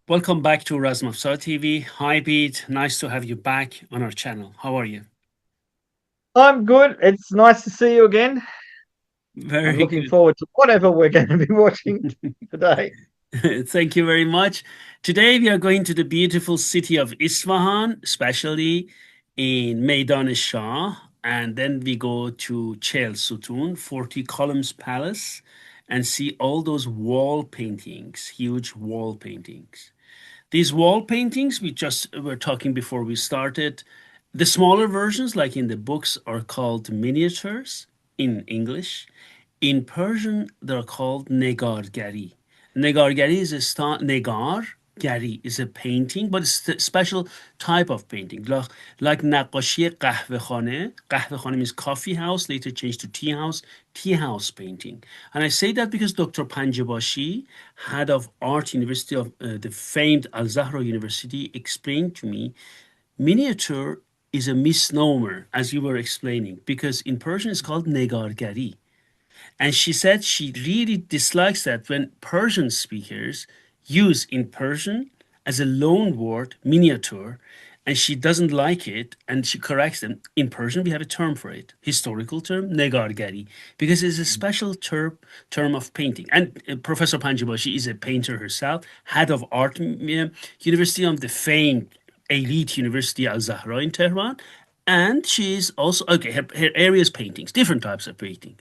Welcome back to Razmafzar TV. Hi, Bede. Nice to have you back on our channel. How are you? I'm good. It's nice to see you again. I'm Very looking good. forward to whatever we're going to be watching today. Thank you very much. Today we are going to the beautiful city of Isfahan, especially in Maidan Shah, and then we go to Chehel Sotun, 40 columns palace, and see all those wall paintings, huge wall paintings. These wall paintings we just were talking before we started, the smaller versions, like in the books, are called miniatures in English. In Persian, they're called negargari. Negargari is a negar. Gari is a painting, but it's a special type of painting. Like نقاشی قهوه‌خانه. قهوه‌خانه means coffee house, later changed to tea house painting. And I say that because Dr. Panjabashi, head of art university of the famed Al Zahra University, explained to me miniature is a misnomer, as you were explaining, because in Persian it's called negargari. And she said she really dislikes that when Persian speakers use in Persian as a loan word miniature, and she doesn't like it, and she corrects them. In Persian, we have a term for it, historical term, negargari, because it's a special term of painting. And Professor Panjabashi is a painter herself, head of art university of the famed elite university Al Zahra in Tehran, and she is also okay. Her area is paintings, different types of painting,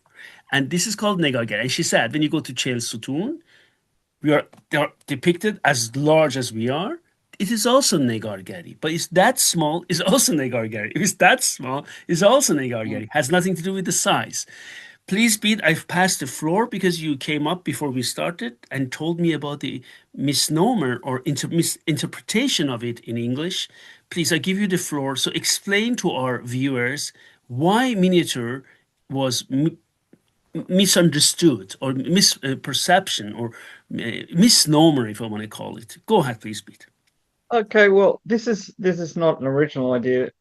and this is called Negargeri. And she said, when you go to Chehel Sotun, they are depicted as large as we are. It is also Negargeri, but it's that small is also Negargeri. If it's that small, it's also Mm. Negargeri. Has nothing to do with the size. Please, Pete, I've passed the floor because you came up before we started and told me about the misnomer or misinterpretation of it in English. Please, I give you the floor. So explain to our viewers why miniature was misunderstood or misperception or misnomer, if I want to call it. Go ahead, please, Pete. Okay, well, this is not an original idea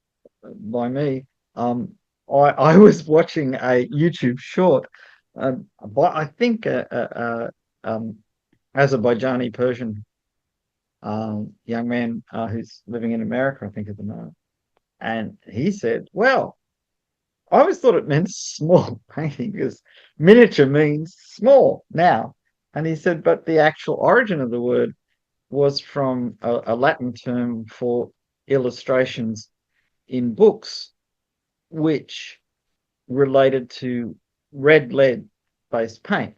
by me. I was watching a YouTube short, by I think Azerbaijani Persian young man who's living in America, I think at the moment, and he said, "Well, I always thought it meant small painting because miniature means small now." And he said, but the actual origin of the word was from a Latin term for illustrations in books, which related to red lead based paint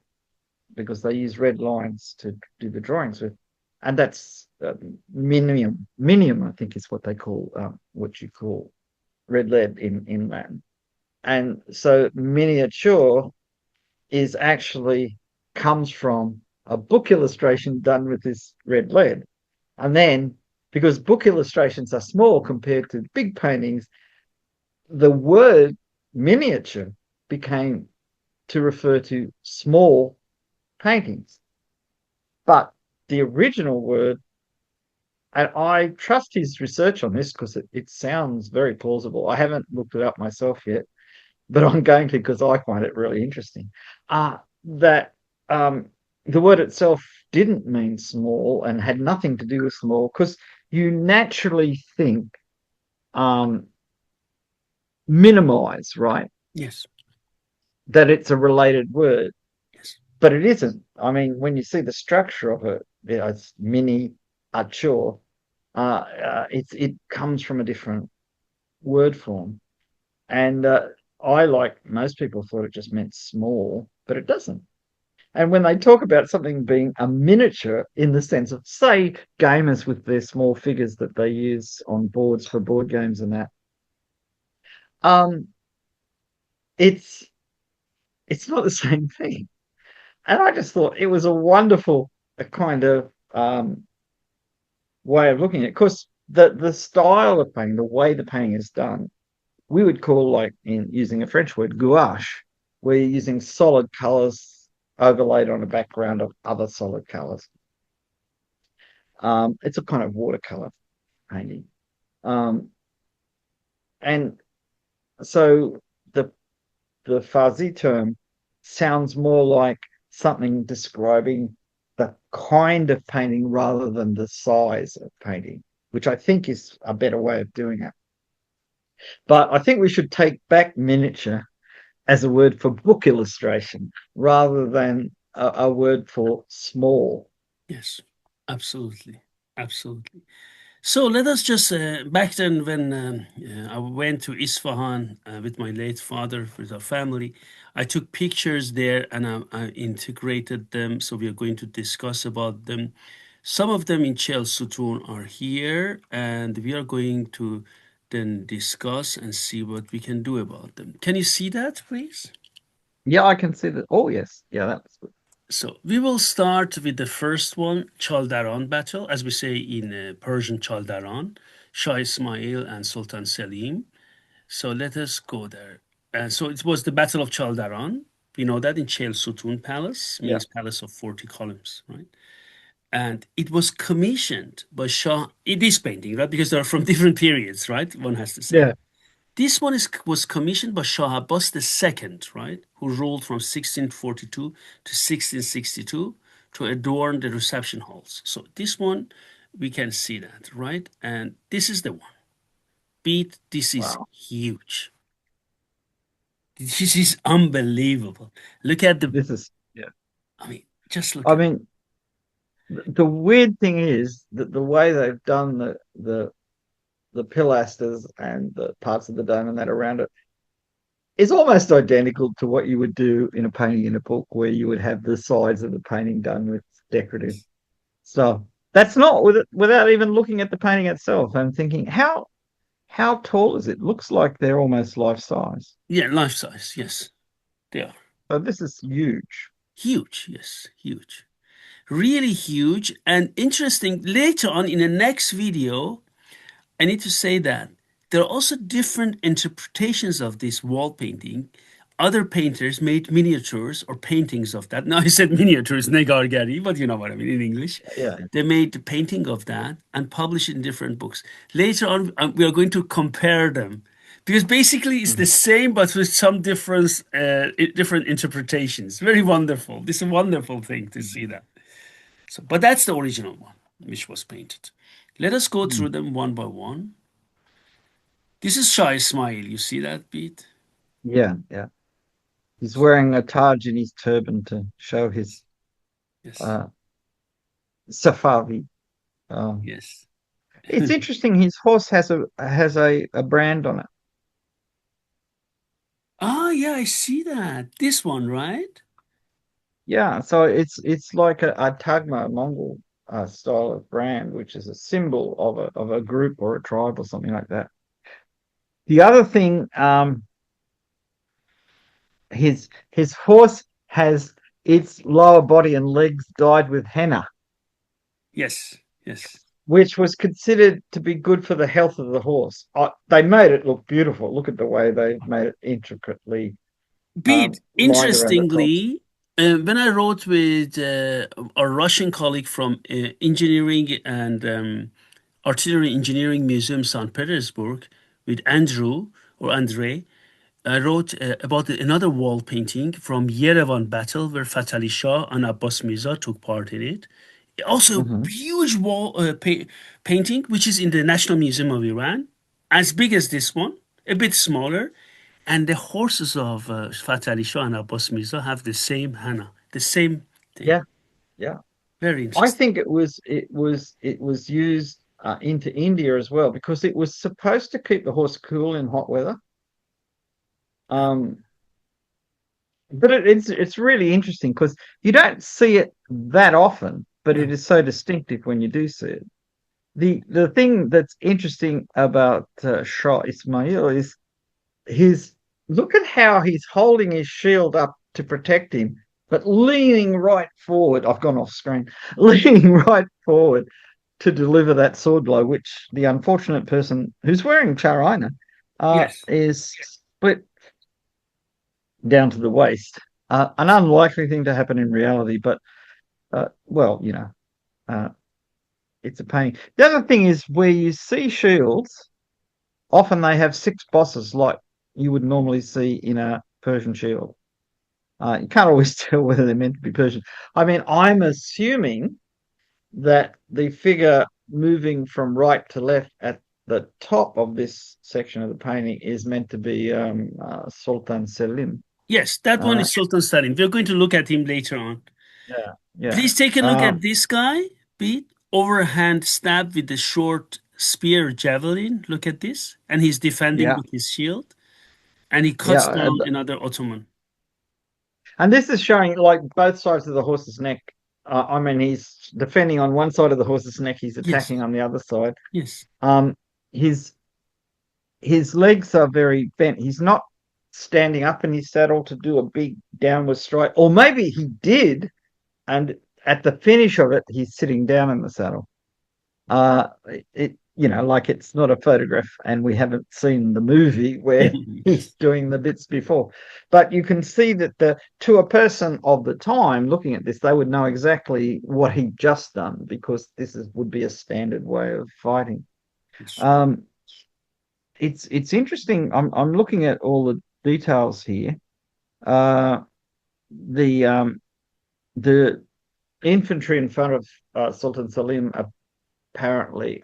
because they use red lines to do the drawings with. And that's minium. Minium, I think, is what they call, what you call red lead in Latin. And so miniature is actually comes from a book illustration done with this red lead. And then, because book illustrations are small compared to big paintings, the word miniature became to refer to small paintings. But the original word, and I trust his research on this because it sounds very plausible. I haven't looked it up myself yet, but I'm going to because I find it really interesting. That the word itself didn't mean small and had nothing to do with small because you naturally think um, minimize, right? Yes, That it's a related word, yes. but it isn't. I mean, when you see the structure of it, it's mini, achor. It comes from a different word form, and I, like most people, thought it just meant small, but it doesn't. And when they talk about something being a miniature in the sense of, say, gamers with their small figures that they use on boards for board games and that, um, it's it's not the same thing. And I just thought it was a wonderful kind of way of looking at it. Because the style of painting, the way the painting is done, we would call, like in using a French word, gouache, where you're using solid colors overlaid on a background of other solid colors. It's a kind of watercolor painting. Um, and so the the Farsi term sounds more like something describing. the kind of painting rather than the size of painting, which I think is a better way of doing it. But I think we should take back miniature as a word for book illustration rather than a word for small. Yes, absolutely. Absolutely. So let us just back then when I went to Isfahan with my late father with our family, I took pictures there and I integrated them. So we are going to discuss about them. Some of them in Chehel Sotun are here, and we are going to then discuss and see what we can do about them. Can you see that, please? Yeah, I can see that. Oh, yes. Yeah, that's good. So we will start with the first one, Chaldaran battle, as we say in Persian Chaldaran, Shah Ismail and Sultan Selim. So let us go there. So it was the Battle of Chaldaran. We know that in Chehel Sotun Palace, Yeah. means palace of 40 columns, right? And it was commissioned by Shah, it is painting, right? Because they're from different periods, right? One has to say. Yeah. This one was commissioned by Shah Abbas II, right, who ruled from 1642 to 1662 to adorn the reception halls. So this one, we can see that, right? And this is the one. Beat, this is Wow. huge. This is unbelievable. Look at the, This is, yeah. I mean, just look I at it. mean, the weird thing is that the way they've done the pilasters and the parts of the dome and that around it is almost identical to what you would do in a painting in a book, where you would have the sides of the painting done with decorative stuff. That's not without even looking at the painting itself. I'm thinking, how tall is it? Looks like they're almost life size. Yeah, life size. Yes, they are. So this is huge. Huge. Yes, huge. Really huge and interesting. Later on in the next video, I need to say that there are also different interpretations of this wall painting. Other painters made miniatures or paintings of that. Now I said miniatures, negargari, but you know what I mean in English. Yeah. They made the painting of that and published it in different books. Later on, we are going to compare them because basically it's the Mhm. same but with some difference, different interpretations. Very wonderful. This is a wonderful thing to see that. So, but that's the original one which was painted. Let us go Mhm. through them one by one. This is Shah Ismail. You see that, Pete? Yeah, yeah. He's wearing a Taj in his turban to show his Yes. uh, Safavi. Um, Yes. it's interesting. His horse has a brand on it. Ah, yeah, I see that. This one, right? Yeah, so it's like a Tagma Mongol style of brand, which is a symbol of a group or a tribe or something like that. The other thing, his horse has its lower body and legs dyed with henna, Yes. Yes. which was considered to be good for the health of the horse. They made it look beautiful. Look at the way they made it intricately Pete, lined around the tops. interestingly, when I wrote with a Russian colleague from engineering and artillery engineering museum, St. Petersburg, with Andrew or Andrei, I wrote about another wall painting from Yerevan battle where Fatali Shah and Abbas Mirza took part in it. Also, Hmm. huge wall painting, which is in the National Museum of Iran, as big as this one, a bit smaller. And the horses of Fatali Shah and Abbas Mirza have the same henna, the same thing. Yeah, yeah. Very I interesting. think it was used into India as well because it was supposed to keep the horse cool in hot weather. Um, but it's really interesting because you don't see it that often, but it No. is so distinctive when you do see it. The thing that's interesting about Shah Ismail is his look at how he's holding his shield up to protect him, but leaning right forward. I've gone off screen, leaning right forward to deliver that sword blow, which the unfortunate person who's wearing charina Yes. is split down to the waist. An unlikely thing to happen in reality, but well, uh, it's a pain. The other thing is where you see shields, often they have six bosses like you would normally see in a Persian shield. You can't always tell whether they're meant to be Persian. I mean, I'm assuming that the figure moving from right to left at the top of this section of the painting is meant to be Sultan Selim. Yes, that one Uh, is Sultan Selim. We're going to look at him later on. yeah, yeah. Please take a look Um, at this guy, Pete. Overhand stab with the short spear javelin. Look at this. And he's defending yeah, with his shield. And he cuts yeah. down another Ottoman. And this is showing like both sides of the horse's neck. I mean, he's defending on one side of the horse's neck, he's Yes, attacking on the other side. yes. Um, his his legs are very bent. He's not standing up in his saddle to do a big downward strike, or maybe he did, and at the finish of it, he's sitting down in the saddle. Uh, it like it's not a photograph, and we haven't seen the movie where he's Yes. doing the bits before. But you can see that to a person of the time looking at this, they would know exactly what he'd just done because would be a standard way of fighting. Yes. Um, it's interesting. I'm looking at all the details here. Uh, the the infantry in front of Sultan Selim apparently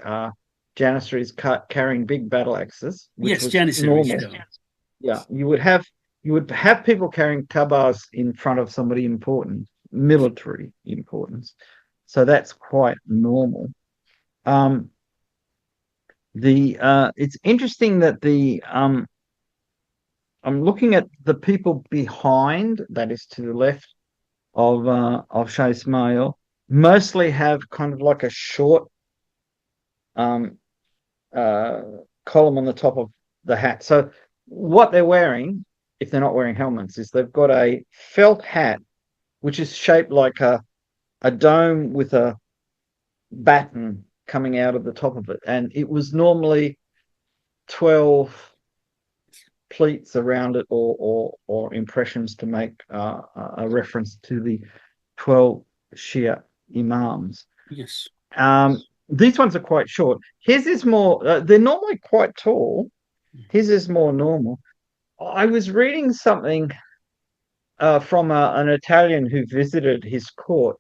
janissaries carrying big battle axes, which Yes, was Janissaries. normal. Yeah. Yeah, you would have people carrying tabars in front of somebody important, military importance. So that's quite normal. Um, the It's interesting that the I'm looking at the people behind, that is to the left of Shah Ismail, mostly have kind of like a short um, uh, column on the top of the hat. So what they're wearing, if they're not wearing helmets, is they've got a felt hat which is shaped like a dome with a batten coming out of the top of it, and it was normally 12 pleats around it, or impressions to make a reference to the 12 Shia imams. Yes. These ones are quite short. His is more, they're normally quite tall. His is more normal. I was reading something from an Italian who visited his court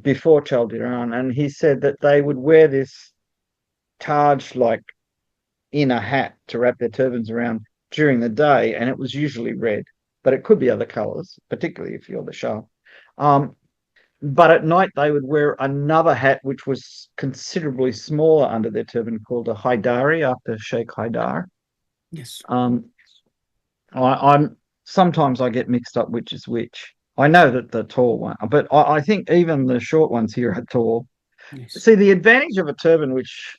before Chaldiran, and he said that they would wear this Taj like in a hat to wrap their turbans around during the day, and it was usually red, but it could be other colors, particularly if you're the Shah. Um, but at night they would wear another hat which was considerably smaller under their turban called a Haidari after Sheikh Haidar. Yes. Um, I'm sometimes I get mixed up which is which. I know that the tall one, but I think even the short ones here are tall. Yes. See, the advantage of a turban, which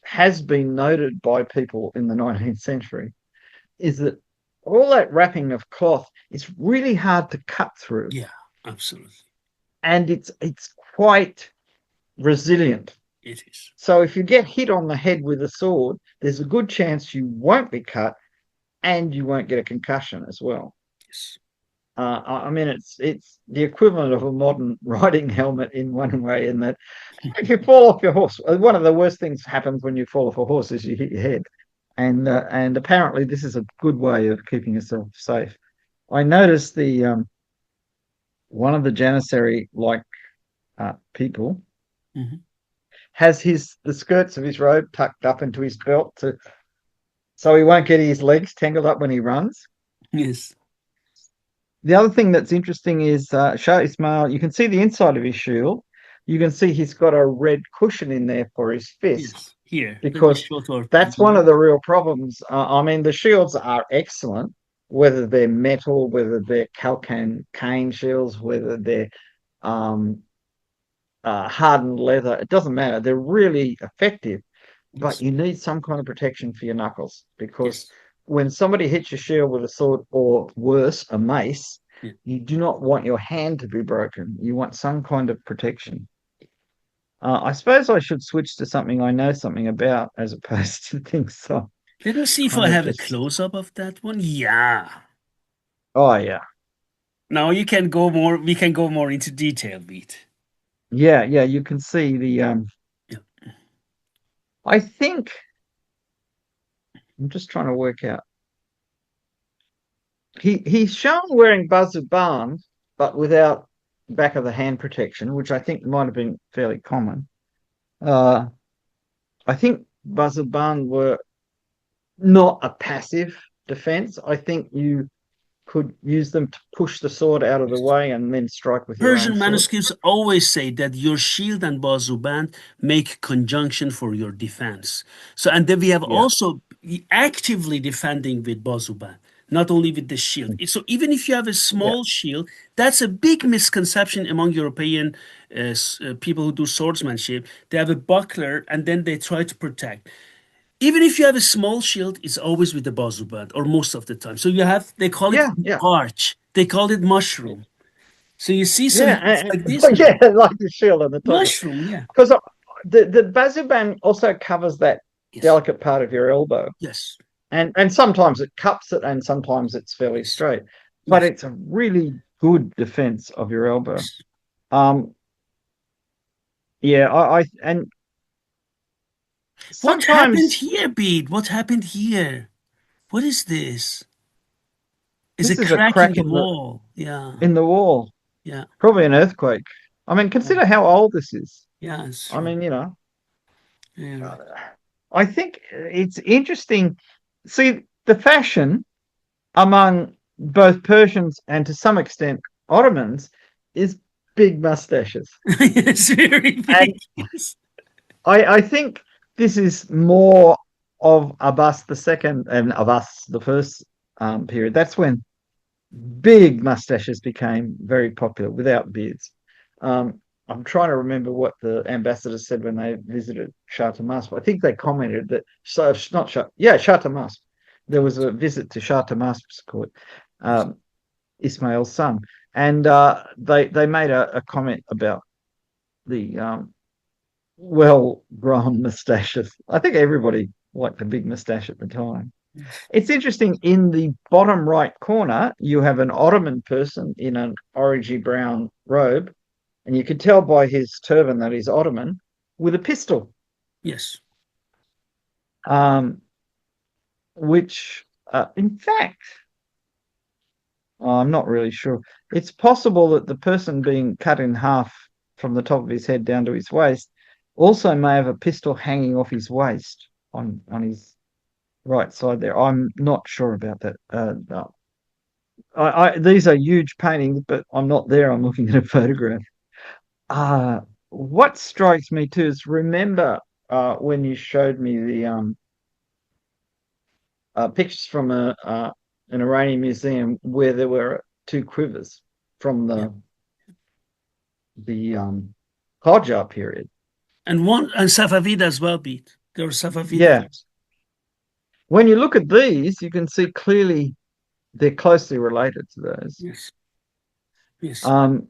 has been noted by people in the 19th century, is that all that wrapping of cloth is really hard to cut through, Yeah, absolutely. and it's quite resilient. It is. So if you get hit on the head with a sword, there's a good chance you won't be cut and you won't get a concussion as well. Yes. I mean, it's the equivalent of a modern riding helmet in one way, in that if you fall off your horse, one of the worst things happens when you fall off a horse is you hit your head, and apparently this is a good way of keeping yourself safe. I noticed the one of the janissary like people Mhm. has the skirts of his robe tucked up into his belt so he won't get his legs tangled up when he runs. Yes. The other thing that's interesting is Shah Ismail. You can see the inside of his shield. You can see he's got a red cushion in there for his fist, Yes. Here, let me because show to our that's one viewers. of the real problems. I mean, the shields are excellent, whether they're metal, whether they're Kalkan cane shields, whether they're um, hardened leather. It doesn't matter. They're really effective, but Yes. you need some kind of protection for your knuckles, because Yes. when somebody hits your shield with a sword, or worse, a mace, Yeah. you do not want your hand to be broken. You want some kind of protection. I suppose I should switch to something I know something about as opposed to things so Let me see if kind I of have a just. close up of that one. Yeah. Oh yeah, Now you can go more, we can go more into detail, Beat. yeah, yeah. You can see the. Yeah. I think I'm just trying to work out. he's shown wearing bazuban, but without back of the hand protection, which I think might have been fairly common. Uh, I think bazuban were not a passive defense. I think you could use them to push the sword out of the way and then strike with your own Persian sword. manuscripts always say that your shield and bazuband make conjunction for your defense. So, and then we have Yeah. also actively defending with bazuband, not only with the shield. So, even if you have a Yeah. small shield, that's a big misconception among European people who do swordsmanship. They have a buckler and then they try to protect. Even if you have a small shield, it's always with the bazuband, or most of the time. So you have, they call it Yeah. Yeah. arch, they call it mushroom. So you see, so Yeah. it's like this But yeah, now. like the shield on the top. Mushroom, yeah. Because the bazuban also covers that Yes. delicate part of your elbow. Yes. And sometimes it cups it and sometimes it's fairly Yes. straight. But Yes. it's a really good defense of your elbow. Yes. Um, yeah, I and What happened sometimes here, Bede? What happened here? What is this? Is a this is a crack in crack the wall. Yeah. in the wall, Yeah. probably an earthquake. I mean, Yeah. consider how old this is. Yeah, it's I true. mean, Yeah, uh, right. I think it's interesting. See, the fashion among both Persians and to some extent Ottomans is big mustaches. It's very And big. Yes. I think this is more of Abbas the second and Abbas the first period. That's when big mustaches became very popular without beards. I'm trying to remember what the ambassadors said when they visited Shah Abbas. I think they commented that, so not Shah, yeah, Shah Abbas. There was a visit to Shah Abbas's court, Yes. um, Ismail's son, and they made a comment about the well grown moustaches. I think everybody liked the big moustache at the time. Yes. It's interesting, in the bottom right corner, you have an Ottoman person in an orangey brown robe, and you can tell by his turban that he's Ottoman with a pistol, Yes. um, which, in fact, I'm not really sure. It's possible that the person being cut in half from the top of his head down to his waist also may have a pistol hanging off his waist on his right side there. I'm not sure about that. No. These are huge paintings, but I'm not there. I'm looking at a photograph. What strikes me too is, remember when you showed me the pictures from an Iranian museum where there were two quivers from Yeah. the Qajar period. And Safavid as well, Bede. There were Safavid Yeah, ones. when you look at these, you can see clearly they're closely related to those. Yes. Yes. Um,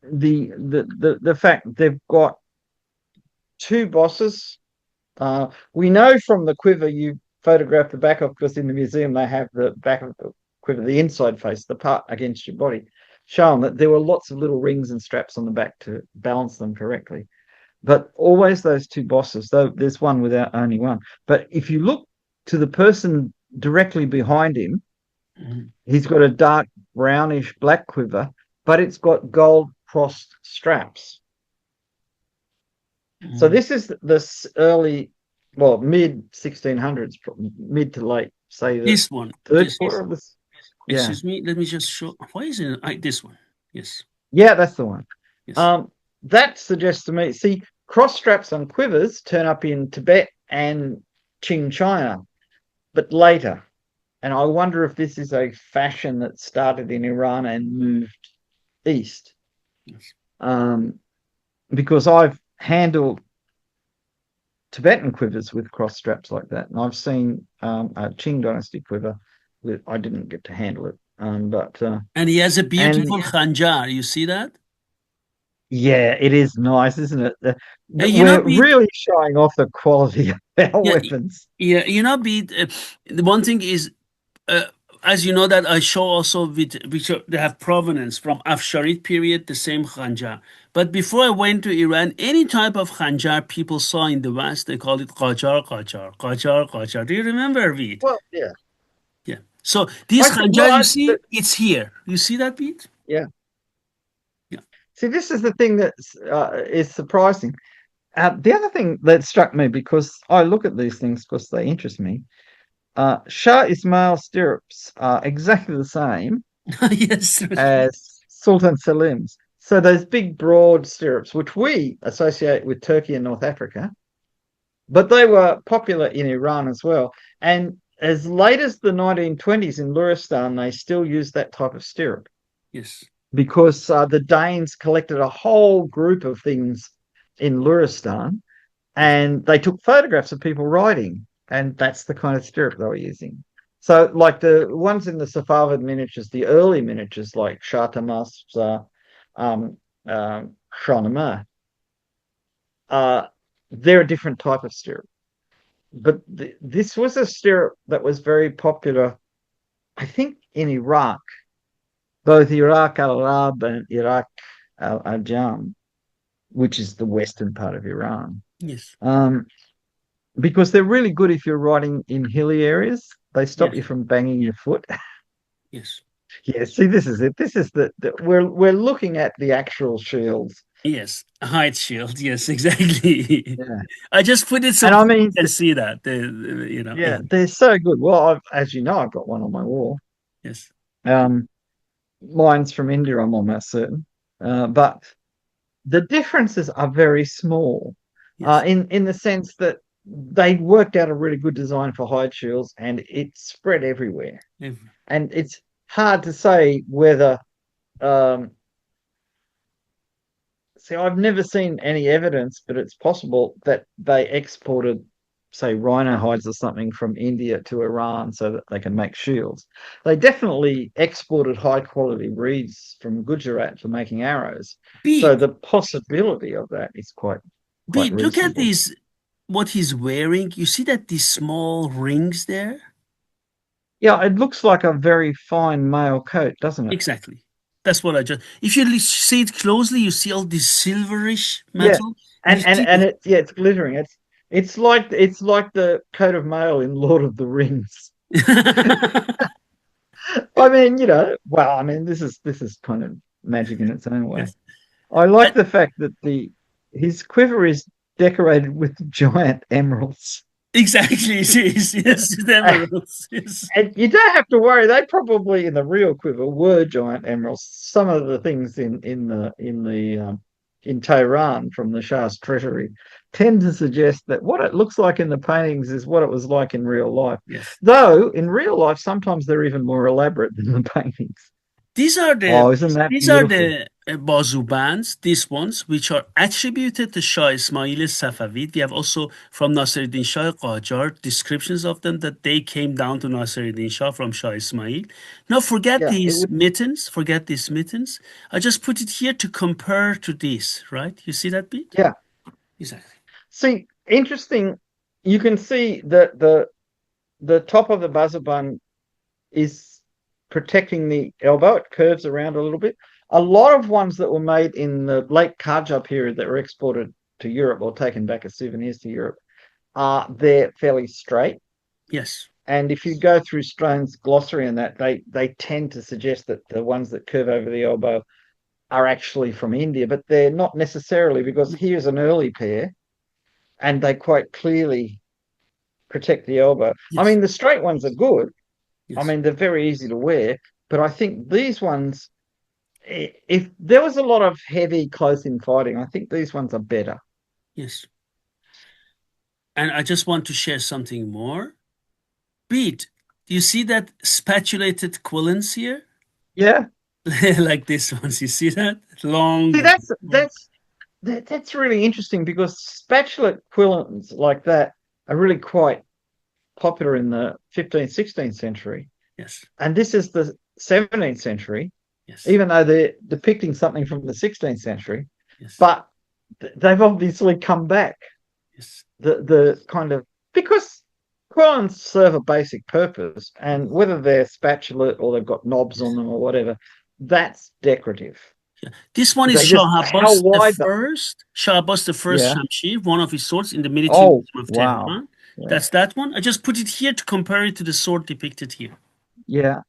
the fact they've got two bosses. We know from the quiver you photographed the back of, because in the museum they have the back of the quiver, the inside face, the part against your body, showing that there were lots of little rings and straps on the back to balance them correctly. But always those two bosses, though there's one without only one. But if you look to the person directly behind him, Mhm. he's got a dark brownish black quiver, but it's got gold crossed straps. So Mhm. this is this early, well, mid 1600s, mid to late, say the This one. third This. quarter of this. Yeah, Excuse me. Let me just show. Why is it this one? Yes. yeah, that's the one. Yes. Um, that suggests to me, see, cross straps on quivers turn up in Tibet and Qing China, but later. And I wonder if this is a fashion that started in Iran and moved east. Yes. Um, because I've handled Tibetan quivers with cross straps like that, and I've seen a Qing dynasty quiver with. I didn't get to handle it, but And he has a and beautiful khanjar. You see that? yeah, it is nice, isn't it? You know, We're Bede. really showing off the quality of our Yeah. weapons. Yeah. You know, Bede. The one thing is, uh, as you know, that I show also with which they have provenance from Afsharid period, the same khanjar. But before I went to Iran, any type of khanjar people saw in the West, they call it qajar, qajar, qajar, qajar. Do you remember it? Well, yeah, Yeah. So this I see. Well, khanjar, you see, it's here. You see that beat? yeah. Yeah. See, this is the thing that is surprising. The other thing that struck me, because I look at these things because they interest me, Shah Ismail stirrups are exactly the same Yes. as Sultan Selim's. So those big, broad stirrups, which we associate with Turkey and North Africa, but they were popular in Iran as well. And as late as the 1920s in Luristan, they still used that type of stirrup Yes. because the Danes collected a whole group of things in Luristan Yes. and they took photographs of people riding, and that's the kind of stirrup they were using. So, like the ones in the Safavid miniatures, the early miniatures like Shah Abbas, um, Shahnameh, uh, they're a different type of stirrup. But this was a stirrup that was very popular, I think, in Iraq, both Iraq al Arab and Iraq al Ajam, which is the western part of Iran. Yes. Um, because they're really good if you're riding in hilly areas. They stop Yes. you from banging your foot. Yes. Yeah, see, this is it. This is the we're looking at the actual shields. Yes. Height shield. Yes, exactly. Yeah, I just put it so and I people mean, can see that. yeah, they're so good. Well, as you know, I've got one on my wall. Yes. Um, Mine's from India, I'm almost certain. But the differences are very small, Yes. in the sense that they worked out a really good design for hide shields, and it's spread everywhere. Ev- And it's hard to say whether. Um, See, I've never seen any evidence, but it's possible that they exported, say, rhino hides or something from India to Iran so that they can make shields. They definitely exported high quality reeds from Gujarat for making arrows. So Beat. the possibility of that is quite Beat. Look at reasonable. these. What he's wearing. You see that these small rings there? Yeah, it looks like a very fine male coat, doesn't it? Exactly. That's what I just. If you see it closely, you see all this silverish Yeah, metal, and you and see it yeah, it's glittering. It's like the coat of mail in Lord of the Rings. the. I mean, well, I mean, this is kind of magic in its own way. Yes. I I- like the fact that the his quiver is decorated with giant emeralds. exactly. It is. Yes. The emeralds. Yes. And you don't have to worry. They probably in the real quiver were giant emeralds. Some of the things in Tehran from the Shah's treasury tend to suggest that what it looks like in the paintings is what it was like in real life. Yes. Though in real life, sometimes they're even more elaborate than the paintings. These are the Oh, isn't that these are beautiful? the bazu bands, these ones, which are attributed to Shah Ismail Safavid. We have also from Nasiruddin Shah Qajar descriptions of them that they came down to Nasiruddin Shah from Shah Ismail. Now forget Yeah, it these would. mittens, forget these mittens. I just put it here to compare to this, right? You see that bit? Yeah. Exactly. See, interesting. You can see that the top of the buzzer bun is protecting the elbow. It curves around a little bit. A lot of ones that were made in the late Qajar period that were exported to Europe or taken back as souvenirs to Europe they're fairly straight. Yes. And if you go through Strain's glossary and that, they tend to suggest that the ones that curve over the elbow are actually from India, but they're not necessarily because here's an early pair and they quite clearly protect the elbow. I Yes. mean, the straight ones are good. I Yes. mean, they're very easy to wear, but I think these ones, if there was a lot of heavy close-in fighting, I think these ones are better. Yes. And I just want to share something more. Pete, do you see that spatulated quillins here? Yeah. Like this ones. You see that? Long. See, that's really interesting because spatulate quillons like that are really quite popular in the 15th, 16th century. Yes. And this is the 17th century, Yes. even though they're depicting something from the 16th century. Yes. But they've obviously come back. Yes. The kind of because quillons serve a basic purpose, and whether they're spatulate or they've got knobs on Yes. them or whatever, that's decorative. Yeah. This one is They just Shah how Abbas the wide the first. Shah Abbas the first yeah. Shamshir, one of his swords in the military Oh museum of wow. Tehran. Yeah. That's that one. I just put it here to compare it to the sword depicted here. Yeah,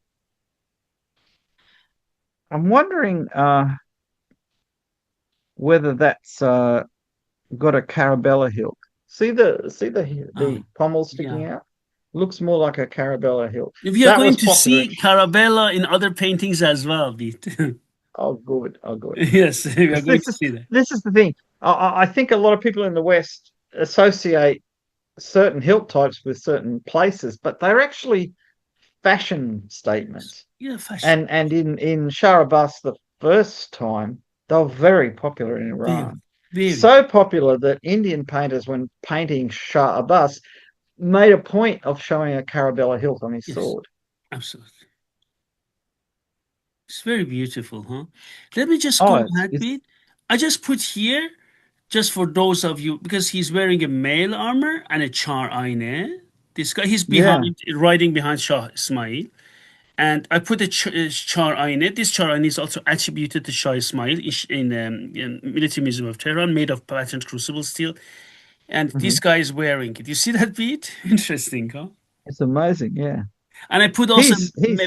I'm wondering whether that's got a Carabella hilt. See the Oh, pommel yeah. sticking out? Looks more like a Carabella hilt. If you're That going was to popular. see Carabella in other paintings as well, Beat. Oh, good. Oh, good. Yes, we are Because going to see that. this is the thing. I think a lot of people in the West associate certain hilt types with certain places, but they're actually fashion statements. Yeah, fashion. And in Shah Abbas the first time, they were very popular in Very, Iran. very. So popular that Indian painters, when painting Shah Abbas, made a point of showing a Carabella hilt on his Yes, sword. absolutely. It's very beautiful, huh? Let me just Oh, go it's, ahead, it's Beat. I just put here, just for those of you, because he's wearing a mail armor and a char aine. This guy, he's yeah. behind, riding behind Shah Ismail. And I put a char aine. This char aine is also attributed to Shah Ismail in Military Museum of Tehran, made of patterned crucible steel. And this Mhm. guy is wearing it. You see that beat? Interesting, huh? It's amazing. Yeah. And I put also He's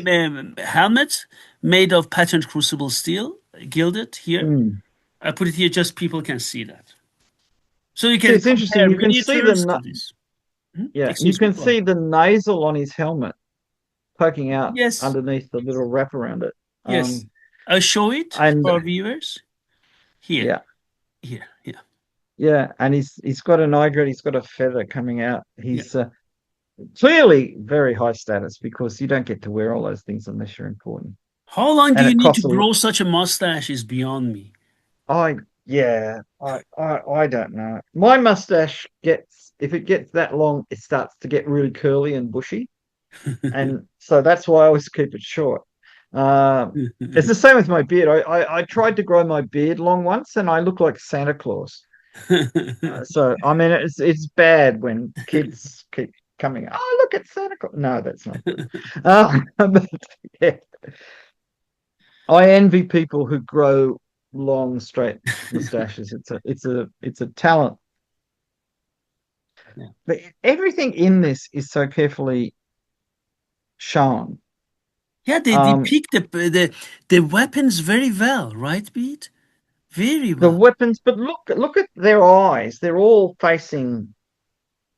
helmet made of patterned crucible steel, gilded here. mm. I put it here just people can see that. So you See, can it's interesting. compare You can see miniatures to this. yeah, you Excuse me. can Go ahead. see the nasal on his helmet poking out Yes, underneath the little wrap around it. yes. I'll show it And for our viewers. Here, yeah, here, yeah, yeah, and he's got an eye grid, he's got a feather coming out. yeah. He's clearly very high status because you don't get to wear all those things unless you're important. How long do And you it need to costs a lot. grow such a mustache is beyond me. I yeah, I don't know. My mustache gets if it gets that long, it starts to get really curly and bushy, and so that's why I always keep it short. Um, it's the same with my beard. I tried to grow my beard long once, and I look like Santa Claus. So I mean, it's bad when kids keep coming. Oh, look at Santa Claus. No, that's not good. But, yeah, I envy people who grow long, straight mustaches. It's a talent. Yeah. But everything in this is so carefully shown. Yeah, they Um, depict the weapons very well, right, Pete? Very the well. weapons, but look at their eyes. They're all facing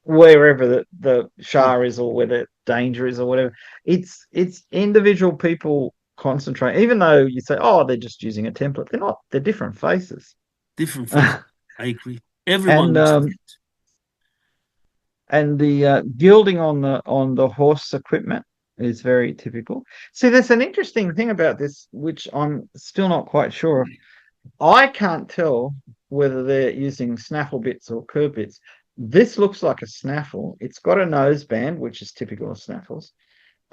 wherever the Yeah, Shah is or where the danger is or whatever. It's individual people concentrate, even though you say, oh, they're just using a template. They're not. They're different faces. different faces. I agree. Everyone and looks um, different. and the gilding on the horse equipment is very typical. See, there's an interesting thing about this, which I'm still not quite sure of. I can't tell whether they're using snaffle bits or curb bits. This looks like a snaffle. It's got a noseband, which is typical of snaffles,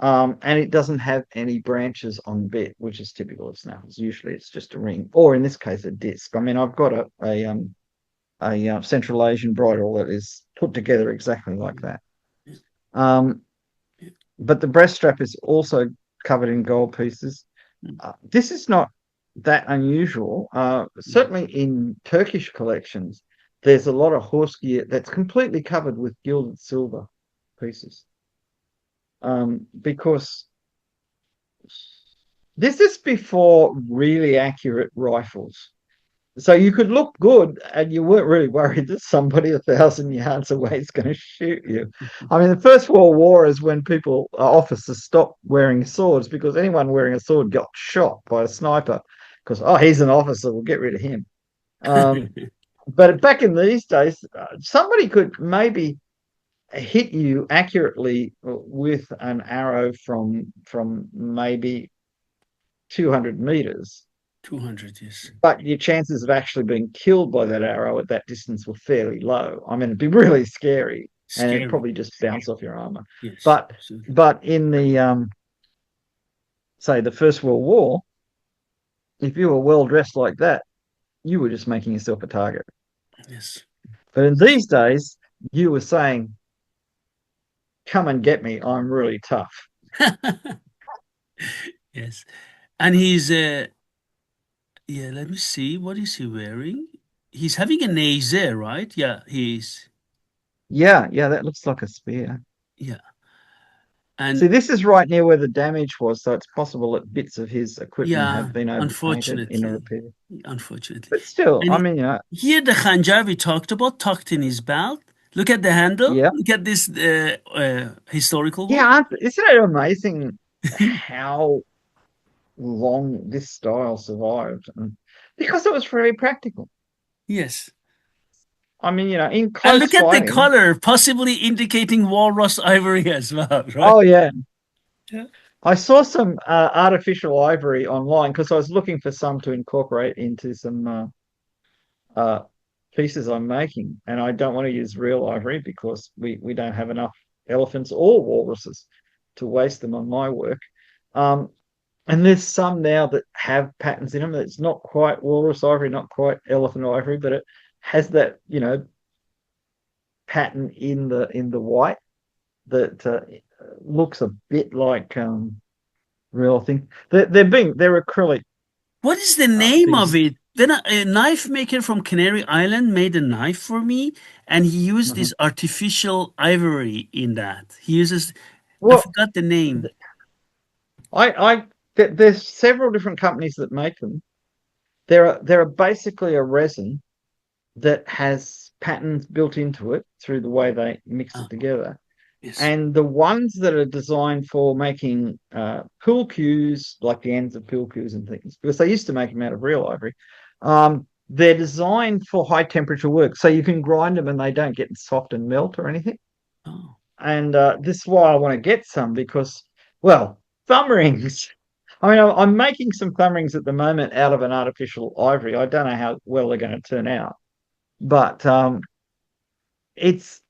and it doesn't have any branches on the bit, which is typical of snaffles. Usually, it's just a ring, or in this case, a disc. I mean, I've got a Central Asian bridle that is put together exactly like that. Yeah, Um, yeah, but the breast strap is also covered in gold pieces. yeah. This is not that unusual. Certainly in Turkish collections, there's a lot of horse gear that's completely covered with gilded silver pieces. Because this is before really accurate rifles. So you could look good and you weren't really worried that somebody 1,000 yards away is going to shoot you. I mean, the First World War is when officers stopped wearing swords because anyone wearing a sword got shot by a sniper because, oh, he's an officer, we'll get rid of him. Um, but back in these days, somebody could maybe hit you accurately with an arrow from maybe 200 meters, 200, yes. but your chances of actually being killed by that arrow at that distance were fairly low. I mean, it'd be really scary, and it'd Scary. probably just bounce off your armor. Yes, But absolutely. but in the say the First World War, if you were well dressed like that, you were just making yourself a target. Yes. But in these days, you were saying, "Come and get me. I'm really tough." Yes. And he's yeah, let me see. What is he wearing? He's having a naze, right? Yeah, he's Yeah, yeah, that looks like a spear. yeah. And See, this is right near where the damage was, so it's possible that bits of his equipment yeah, have been overpainted in a unfortunately, repair. unfortunately. But still, And I mean, here the khanjar we talked about tucked in his belt. Look at the handle. yeah, Look at this historical one. yeah. Isn't it amazing how long this style survived? And because it was very practical. Yes. I mean, in And close look at the fighting. color, possibly indicating walrus ivory as well, right? Oh yeah, Yeah. I saw some artificial ivory online because I was looking for some to incorporate into some uh, pieces I'm making, and I don't want to use real ivory because we don't have enough elephants or walruses to waste them on my work. Um, and there's some now that have patterns in them that's not quite walrus ivory, not quite elephant ivory, but it has that pattern in the white that looks a bit like real thing. They're acrylic What is the name of things. it? Then a knife maker from Canary Island made a knife for me, and he used Mhm. this artificial ivory in that. He uses, I Well, forgot the name. there's several different companies that make them. They're basically a resin that has patterns built into it through the way they mix Ah, it together. yes. And the ones that are designed for making pool cues, like the ends of pool cues and things, because they used to make them out of real ivory, they're designed for high temperature work. So you can grind them and they don't get soft and melt or anything. Oh, And this is why I want to get some because, well, thumb rings. I mean, I'm making some thumb rings at the moment out of an artificial ivory. I don't know how well they're going to turn out, but it's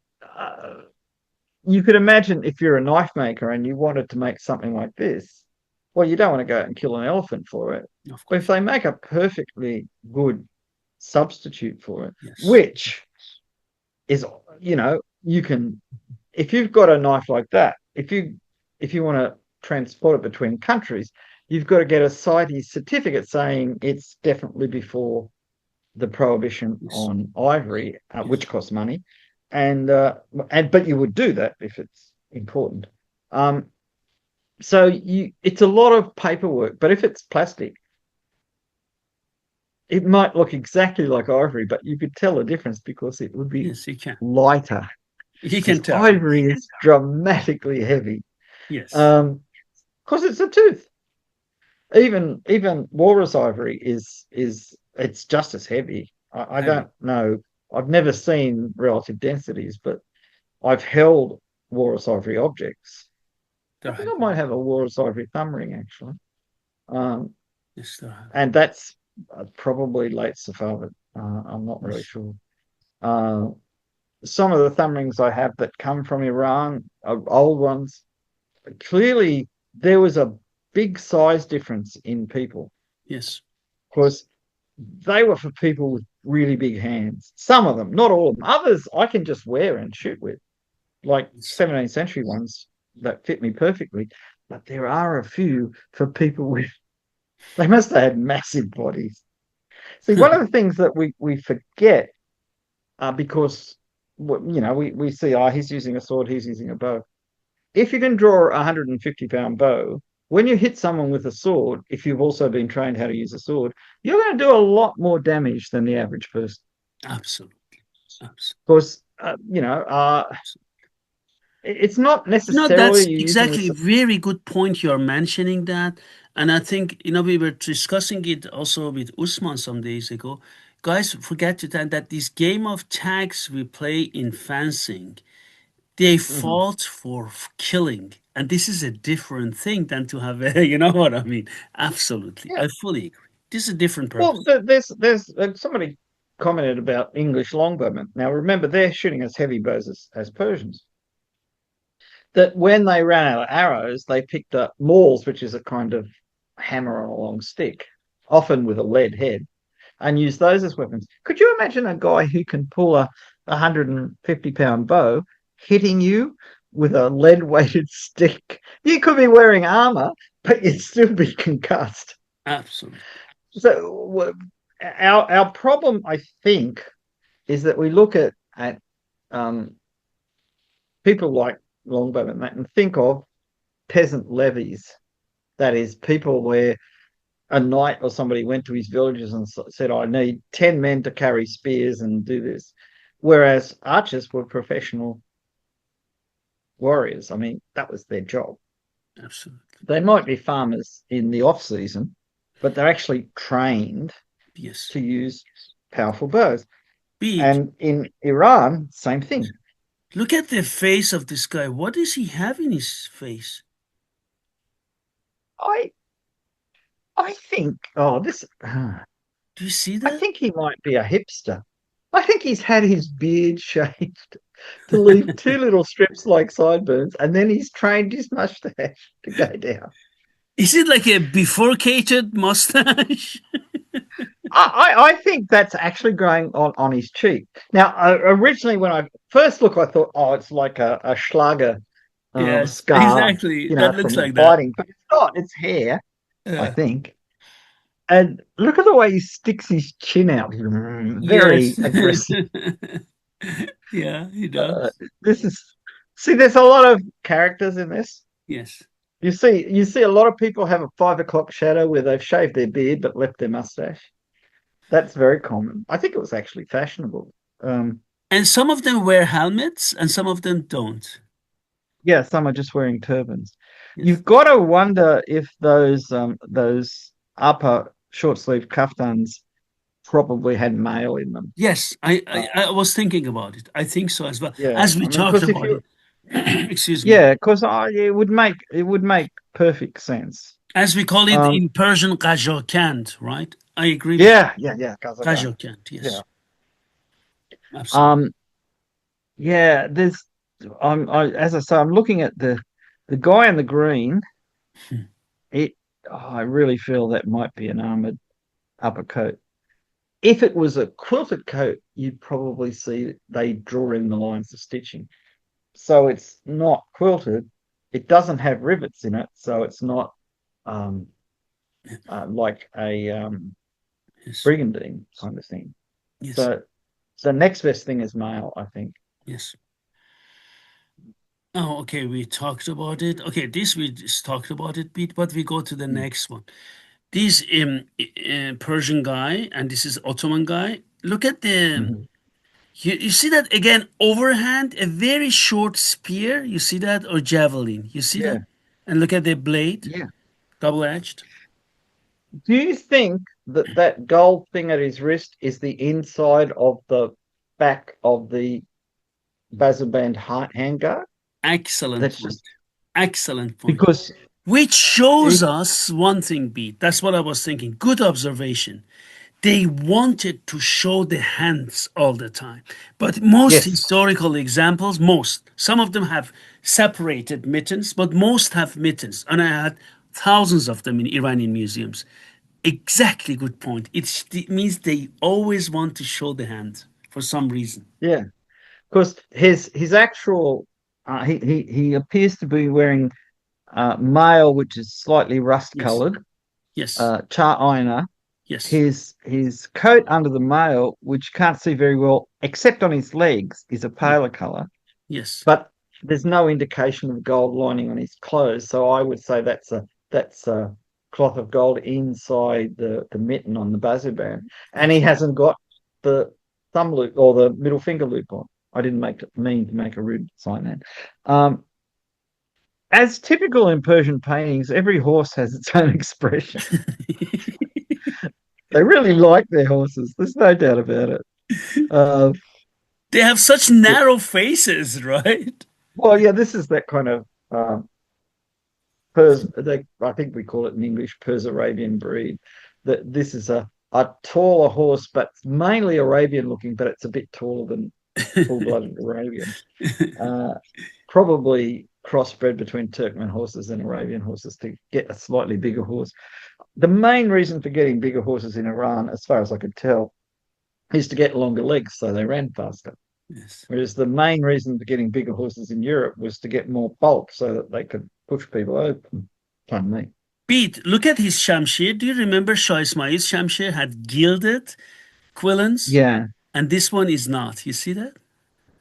you could imagine if you're a knife maker and you wanted to make something like this, well, you don't want to go out and kill an elephant for it. of But if course. they make a perfectly good substitute for it, Yes. which is, you can, if you've got a knife like that, if you want to transport it between countries, you've got to get a CITES certificate saying it's definitely before the prohibition Yes. on ivory, Yes. which costs money, and but you would do that if it's important. Um, so it's a lot of paperwork, but if it's plastic, it might look exactly like ivory, but you could tell the difference because it would be Yes, you can. lighter. You Because can tell. ivory is dramatically heavy. Yes. Because it's a tooth. Even walrus ivory is it's just as heavy. I Heavy. don't know. I've never seen relative densities, but I've held walrus ivory objects. I They're think I heavy. might have a walrus ivory thumb ring actually, um, Yes, they're heavy. and that's probably late Safavid. I'm not really Yes. sure. Uh, some of the thumb rings I have that come from Iran are old ones. Clearly, there was a big size difference in people Yes. because they were for people with really big hands. Some of them, not all of them. Others I can just wear and shoot with, like Yes. 17th century ones that fit me perfectly. But there are a few for people with, they must have had massive bodies. See, one of the things that we forget because, we see, oh, he's using a sword, he's using a bow. If you can draw a 150-pound bow, when you hit someone with a sword, if you've also been trained how to use a sword, you're going to do a lot more damage than the average person. Absolutely. Absolutely. Because, it's not No, necessarily that's you using exactly this. very good point you're mentioning that. And I think, we were discussing it also with Usman some days ago. Guys, forget to that this game of tags we play in fencing, they Mhm. fought for killing. And this is a different thing than to have a, you know what I mean? Absolutely. Yeah. I fully agree. This is a different Well, purpose. there's somebody commented about English longbowmen. Now, remember, they're shooting as heavy bows as Persians. That when they ran out of arrows, they picked up mauls, which is a kind of hammer on a long stick, often with a lead head, and used those as weapons. Could you imagine a guy who can pull a 150-pound bow hitting you with a lead weighted stick? You could be wearing armor, but you'd still be concussed. Absolutely. So our problem, I think, is that we look at um, people like Longbow and that and think of peasant levies. That is, people where a knight or somebody went to his villages and said, I need 10 men to carry spears and do this. Whereas archers were professional warriors. I mean, that was their job. Absolutely. They might be farmers in the off season, but they're actually trained Yes. to use powerful bows. Bede, And in Iran, same thing. look at the face of this guy. What does he have in his face? I I think this Do you see I that? think he might be a hipster. I think he's had his beard shaved to leave two little strips like sideburns, and then he's trained his mustache to go down. Is it like a bifurcated mustache? I think that's actually growing on his cheek. Now, originally, when I first look, I thought, it's like a Schlager Yes, scar, exactly. That looks from like that. fighting, but it's not. It's hair, I Yeah. think. And look at the way he sticks his chin out. Yes. Very aggressive. Yeah, he Uh, does. this is See. There's a lot of characters in this. Yes. You see a lot of people have a 5 o'clock shadow where they've shaved their beard but left their mustache. That's very common. I think it was actually fashionable. Um, And some of them wear helmets and some of them don't. yeah, some are just wearing turbans. Yes. You've got to wonder if those upper short sleeve kaftans probably had mail in them. Yes, I, Uh, I, I was thinking about it. I think so as well. yeah, As we I mean, talked because if about you it. Excuse me. yeah, because it would make perfect sense. As we call it Um, in Persian, Qajokand, right? I agree with you. yeah, yeah, yeah, Kazakhstan. Qajokand, Yeah. yes. Absolutely. Um, yeah, as I say, I'm looking at the guy in the green. Hmm. It, I really feel that might be an armored upper coat. If it was a quilted coat, you'd probably see they draw in the lines of stitching. So it's not quilted. It doesn't have rivets in it, so it's not um, like a Yes. brigandine kind of thing. Yes. So the next best thing is mail, I think. Yes. Oh, okay. We talked about it. Okay, this we just talked about it, Pete, but we go to the Mm. next one. This Persian guy and this is Ottoman guy. Look at the Mhm. you see that again overhand, a very short spear. You see that or javelin. You see that, Yeah, and look at the blade, yeah. double edged. Do you think that that gold thing at his wrist is the inside of the back of the Bazaband handguard? Excellent That's point. just Excellent point. because Which shows it, us one thing, Pete. That's what I was thinking. Good observation. They wanted to show the hands all the time. But most yes, historical examples, some of them have separated mittens, but most have mittens. And I had thousands of them in Iranian museums. Exactly good point. It means they always want to show the hand for some reason. yeah, because his actual he appears to be wearing mail, which is slightly rust Yes, coloured, yes, char yes, his coat under the mail, which can't see very well, except on his legs, is a yes, paler colour, yes, but there's no indication of gold lining on his clothes. So I would say that's a cloth of gold inside the mitten on the bazuban, and he absolutely. hasn't got the thumb loop or the middle finger loop on. I didn't mean to make a rude sign then. Um, as typical in Persian paintings, every horse has its own expression. They really like their horses. There's no doubt about it. Uh, They have such narrow faces, right? well, yeah, this is that kind of I think we call it in English Pers Arabian breed. That this is a taller horse, but mainly Arabian looking, but it's a bit taller than full-blooded Arabian. Uh, Probably crossbred between Turkmen horses and Arabian horses to get a slightly bigger horse. The main reason for getting bigger horses in Iran, as far as I could tell, is to get longer legs so they ran faster. Yes. Whereas the main reason for getting bigger horses in Europe was to get more bulk so that they could push people open. Pardon me. Pete, look at his shamshir. Do you remember Shah Ismail's shamshir had gilded quillons? Yeah, And this one is not. You see that?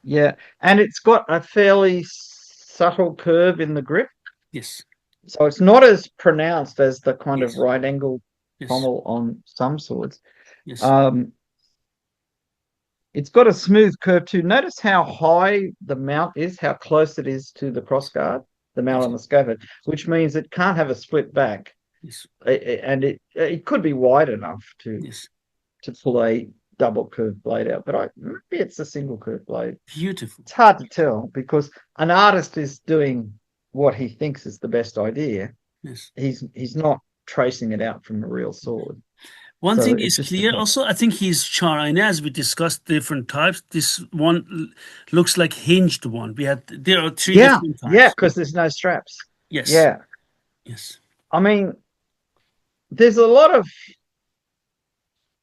yeah. And it's got a fairly subtle curve in the grip. Yes. So it's not as pronounced as the kind of Yes, right angle yes, pommel on some swords. yes, Um, it's got a smooth curve too. Notice how high the mount is, how close it is to the crossguard, the mount yes, on the scabbard, which means it can't have a split back, yes, and it could be wide enough yes. to pull a double curved blade out, but maybe it's a single curved blade. Beautiful. It's hard to tell because an artist is doing what he thinks is the best idea. Yes. He's not tracing it out from a real sword. One So thing it is just clear. depends. Also, I think he's China, as we discussed different types. This one looks like hinged one. There are three Yeah, different yeah, types. because there's no straps. Yes, Yeah. yes, I mean, there's a lot of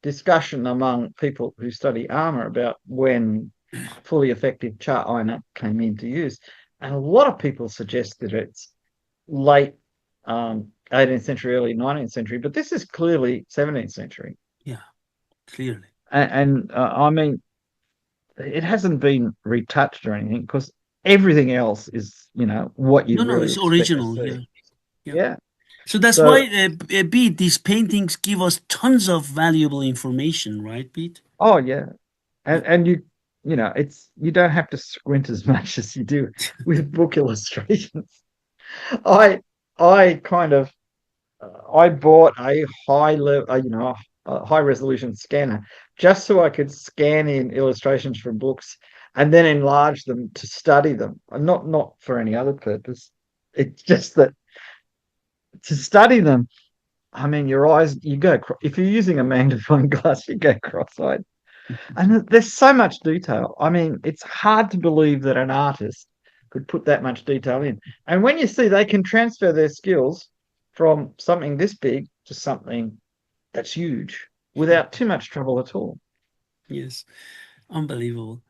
discussion among people who study armor about when fully effective char iron came into use. And a lot of people suggest that it's late 18th century, early 19th century, but this is clearly 17th century. yeah, clearly. And I mean, it hasn't been retouched or anything because everything else is, what No, you'd no, really it's expect to original. see. Yeah, yeah. Yeah. So that's why, So, Pete, these paintings give us tons of valuable information, right, Pete? oh yeah, Yeah. and it's you don't have to squint as much as you do with book illustrations. I I kind of I bought a high level, a high resolution scanner just so I could scan in illustrations from books and then enlarge them to study them, and not for any other purpose. It's just that to study them, I mean, your eyes, if you're using a magnifying glass, you go cross-eyed. And there's so much detail. I mean, it's hard to believe that an artist could put that much detail in. And when you see they can transfer their skills from something this big to something that's huge without too much trouble at all. Yes, unbelievable.